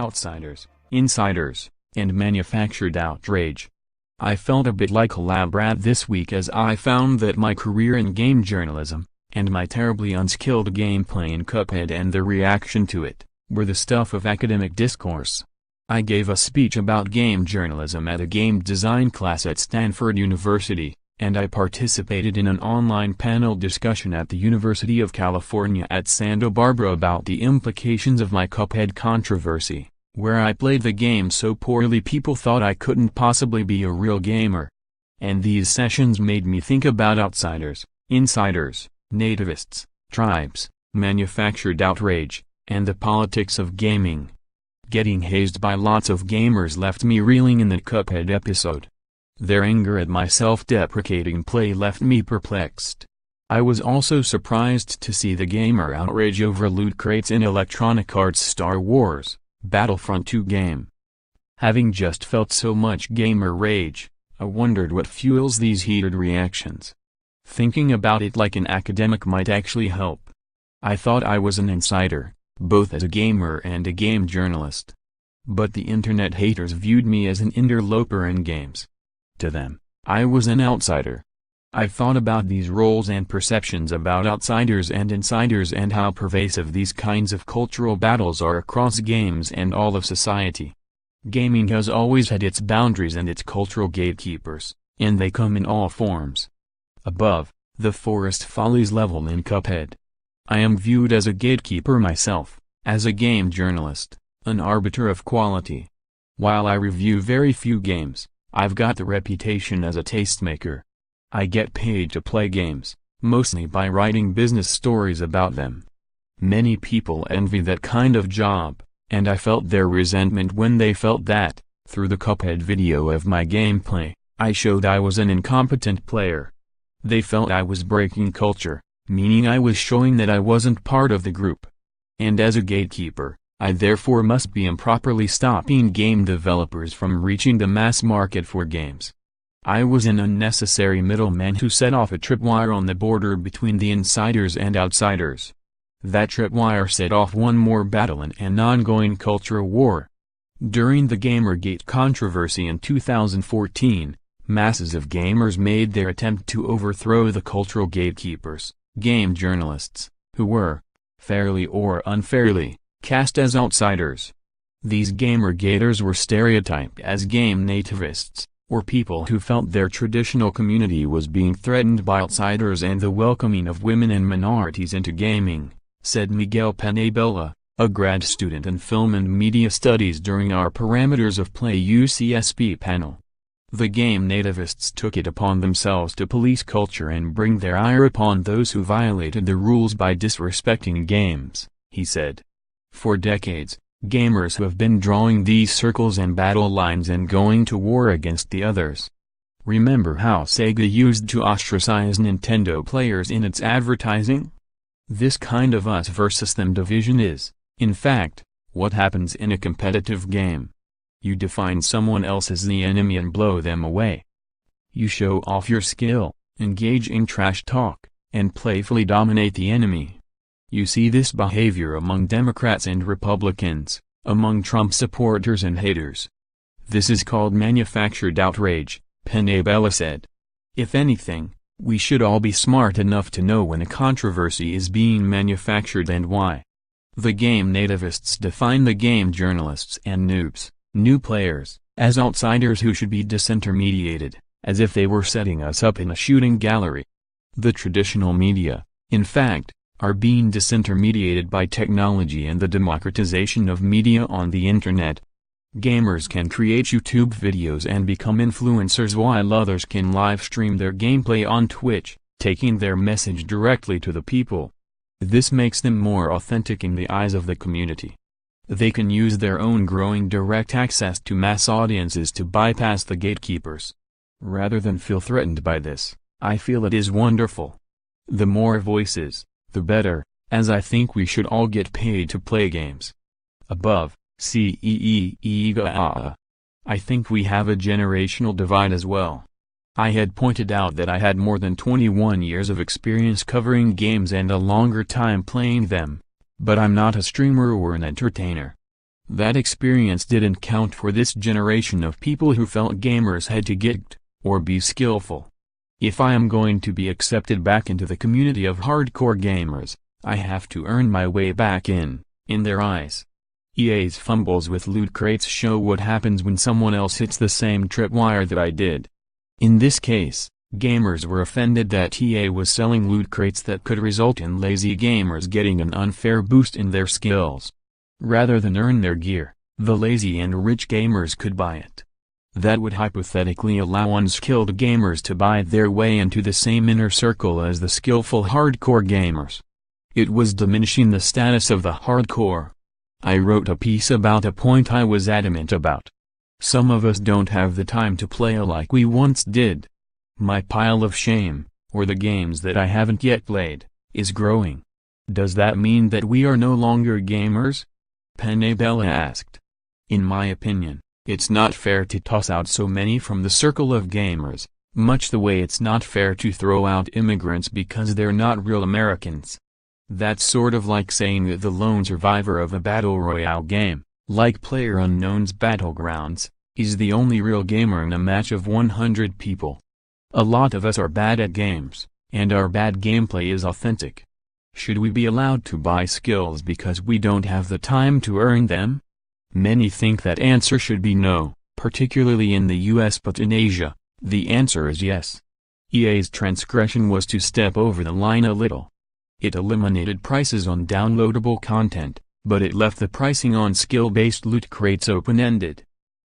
outsiders, insiders, and manufactured outrage. I felt a bit like a lab rat this week as I found that my career in game journalism, and my terribly unskilled gameplay in Cuphead and the reaction to it, were the stuff of academic discourse. I gave a speech about game journalism at a game design class at Stanford University, and I participated in an online panel discussion at the University of California at Santa Barbara about the implications of my Cuphead controversy, where I played the game so poorly people thought I couldn't possibly be a real gamer. And these sessions made me think about outsiders, insiders, nativists, tribes, manufactured outrage, and the politics of gaming. Getting hazed by lots of gamers left me reeling in the Cuphead episode. Their anger at my self-deprecating play left me perplexed. I was also surprised to see the gamer outrage over loot crates in Electronic Arts' Star Wars, Battlefront II game. Having just felt so much gamer rage, I wondered what fuels these heated reactions. Thinking about it like an academic might actually help. I thought I was an insider, both as a gamer and a game journalist. But the internet haters viewed me as an interloper in games. To them, I was an outsider. I've thought about these roles and perceptions about outsiders and insiders and how pervasive these kinds of cultural battles are across games and all of society. Gaming has always had its boundaries and its cultural gatekeepers, and they come in all forms. Above, the Forest Follies level in Cuphead. I am viewed as a gatekeeper myself, as a game journalist, an arbiter of quality. While I review very few games, I've got the reputation as a tastemaker. I get paid to play games, mostly by writing business stories about them. Many people envy that kind of job, and I felt their resentment when they felt that, through the Cuphead video of my gameplay, I showed I was an incompetent player. They felt I was breaking culture, meaning I was showing that I wasn't part of the group. And as a gatekeeper, I therefore must be improperly stopping game developers from reaching the mass market for games. I was an unnecessary middleman who set off a tripwire on the border between the insiders and outsiders. That tripwire set off one more battle in an ongoing cultural war. During the Gamergate controversy in 2014, masses of gamers made their attempt to overthrow the cultural gatekeepers, game journalists, who were, fairly or unfairly, cast as outsiders. These gamergaters were stereotyped as game nativists, or people who felt their traditional community was being threatened by outsiders and the welcoming of women and minorities into gaming, said Miguel Penabella, a grad student in film and media studies during our Parameters of Play UCSB panel. The game nativists took it upon themselves to police culture and bring their ire upon those who violated the rules by disrespecting games, he said. For decades, gamers who have been drawing these circles and battle lines and going to war against the others. Remember how Sega used to ostracize Nintendo players in its advertising? This kind of us versus them division is, in fact, what happens in a competitive game. You define someone else as the enemy and blow them away. You show off your skill, engage in trash talk, and playfully dominate the enemy. You see this behavior among Democrats and Republicans, among Trump supporters and haters. This is called manufactured outrage, Penabella said. If anything, we should all be smart enough to know when a controversy is being manufactured and why. The game nativists define the game journalists and noobs, new players, as outsiders who should be disintermediated, as if they were setting us up in a shooting gallery. The traditional media, in fact, are being disintermediated by technology and the democratization of media on the internet. Gamers can create YouTube videos and become influencers while others can live stream their gameplay on Twitch, taking their message directly to the people. This makes them more authentic in the eyes of the community. They can use their own growing direct access to mass audiences to bypass the gatekeepers. Rather than feel threatened by this, I feel it is wonderful. The more voices, the better, as I think we should all get paid to play games. Above, I think we have a generational divide as well. I had pointed out that I had more than 21 years of experience covering games and a longer time playing them. But I'm not a streamer or an entertainer. That experience didn't count for this generation of people who felt gamers had to get, or be skillful. If I am going to be accepted back into the community of hardcore gamers, I have to earn my way back in their eyes. EA's fumbles with loot crates show what happens when someone else hits the same tripwire that I did. In this case, gamers were offended that EA was selling loot crates that could result in lazy gamers getting an unfair boost in their skills. Rather than earn their gear, the lazy and rich gamers could buy it. That would hypothetically allow unskilled gamers to buy their way into the same inner circle as the skillful hardcore gamers. It was diminishing the status of the hardcore. I wrote a piece about a point I was adamant about. Some of us don't have the time to play like we once did. My pile of shame, or the games that I haven't yet played, is growing. Does that mean that we are no longer gamers? Penabella asked. In my opinion, it's not fair to toss out so many from the circle of gamers, much the way it's not fair to throw out immigrants because they're not real Americans. That's sort of like saying that the lone survivor of a battle royale game, like PlayerUnknown's Battlegrounds, is the only real gamer in a match of 100 people. A lot of us are bad at games, and our bad gameplay is authentic. Should we be allowed to buy skills because we don't have the time to earn them? Many think that answer should be no, particularly in the US, but in Asia, the answer is yes. EA's transgression was to step over the line a little. It eliminated prices on downloadable content, but it left the pricing on skill-based loot crates open-ended.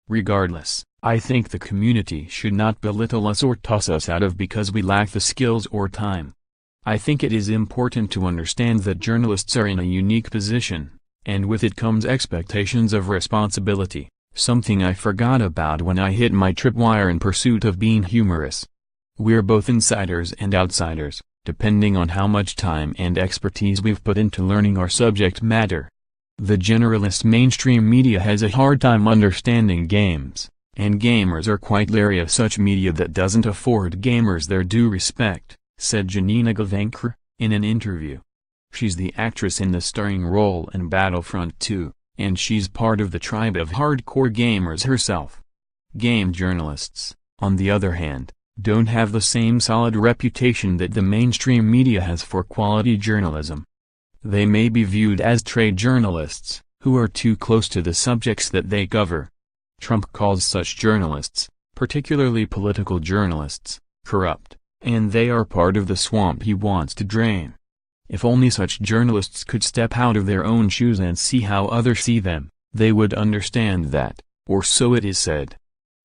Regardless, I think the community should not belittle us or toss us out of because we lack the skills or time. I think it is important to understand that journalists are in a unique position, and with it comes expectations of responsibility, something I forgot about when I hit my tripwire in pursuit of being humorous. We're both insiders and outsiders, depending on how much time and expertise we've put into learning our subject matter. The generalist mainstream media has a hard time understanding games, and gamers are quite leery of such media that doesn't afford gamers their due respect, said Janina Gavankar, in an interview. She's the actress in the starring role in Battlefront II, and she's part of the tribe of hardcore gamers herself. Game journalists, on the other hand, don't have the same solid reputation that the mainstream media has for quality journalism. They may be viewed as trade journalists, who are too close to the subjects that they cover. Trump calls such journalists, particularly political journalists, corrupt, and they are part of the swamp he wants to drain. If only such journalists could step out of their own shoes and see how others see them, they would understand that, or so it is said.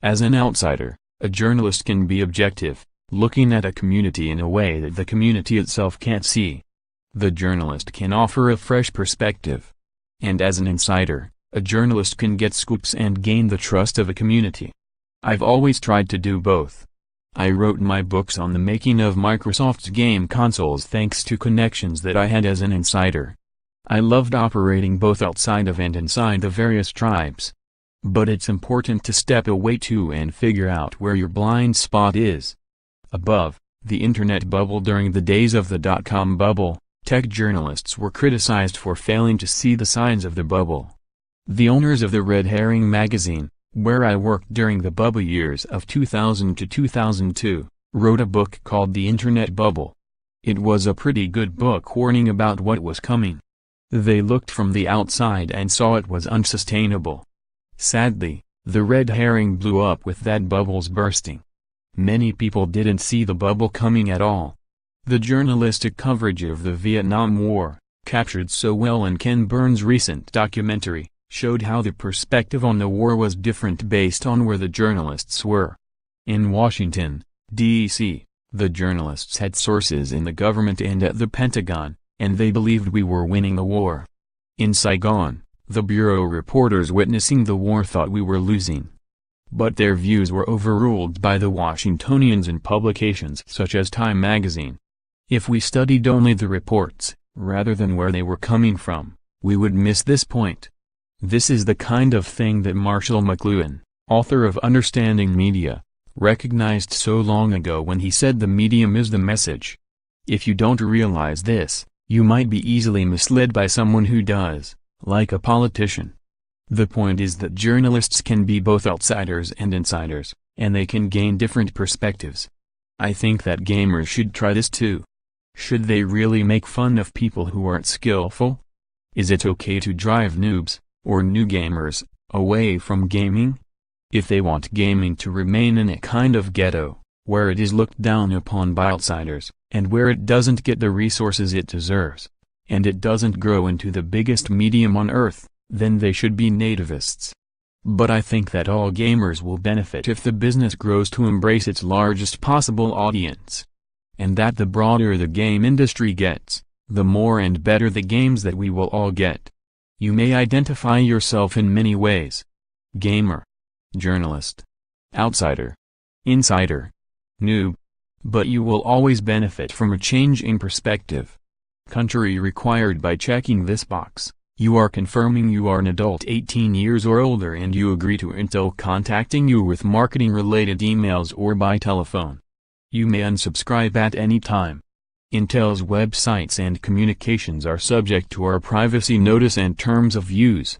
As an outsider, a journalist can be objective, looking at a community in a way that the community itself can't see. The journalist can offer a fresh perspective. And as an insider, a journalist can get scoops and gain the trust of a community. I've always tried to do both. I wrote my books on the making of Microsoft's game consoles thanks to connections that I had as an insider. I loved operating both outside of and inside the various tribes. But it's important to step away too and figure out where your blind spot is. Above, the internet bubble. During the days of the dot-com bubble, tech journalists were criticized for failing to see the signs of the bubble. The owners of the Red Herring magazine, where I worked during the bubble years of 2000 to 2002, wrote a book called The Internet Bubble. It was a pretty good book warning about what was coming. They looked from the outside and saw it was unsustainable. Sadly, the red herring blew up with that bubble's bursting. Many people didn't see the bubble coming at all. The journalistic coverage of the Vietnam War, captured so well in Ken Burns' recent documentary, showed how the perspective on the war was different based on where the journalists were. In Washington, D.C., the journalists had sources in the government and at the Pentagon, and they believed we were winning the war. In Saigon, the bureau reporters witnessing the war thought we were losing. But their views were overruled by the Washingtonians in publications such as Time magazine. If we studied only the reports, rather than where they were coming from, we would miss this point. This is the kind of thing that Marshall McLuhan, author of Understanding Media, recognized so long ago when he said the medium is the message. If you don't realize this, you might be easily misled by someone who does, like a politician. The point is that journalists can be both outsiders and insiders, and they can gain different perspectives. I think that gamers should try this too. Should they really make fun of people who aren't skillful? Is it okay to drive noobs, or new gamers, away from gaming? If they want gaming to remain in a kind of ghetto, where it is looked down upon by outsiders, and where it doesn't get the resources it deserves, and it doesn't grow into the biggest medium on earth, then they should be nativists. But I think that all gamers will benefit if the business grows to embrace its largest possible audience. And that the broader the game industry gets, the more and better the games that we will all get. You may identify yourself in many ways. Gamer, journalist, outsider, insider, noob. But you will always benefit from a change in perspective. Country required by checking this box. You are confirming you are an adult 18 years or older and you agree to Intel contacting you with marketing-related emails or by telephone. You may unsubscribe at any time. Intel's websites and communications are subject to our privacy notice and terms of use.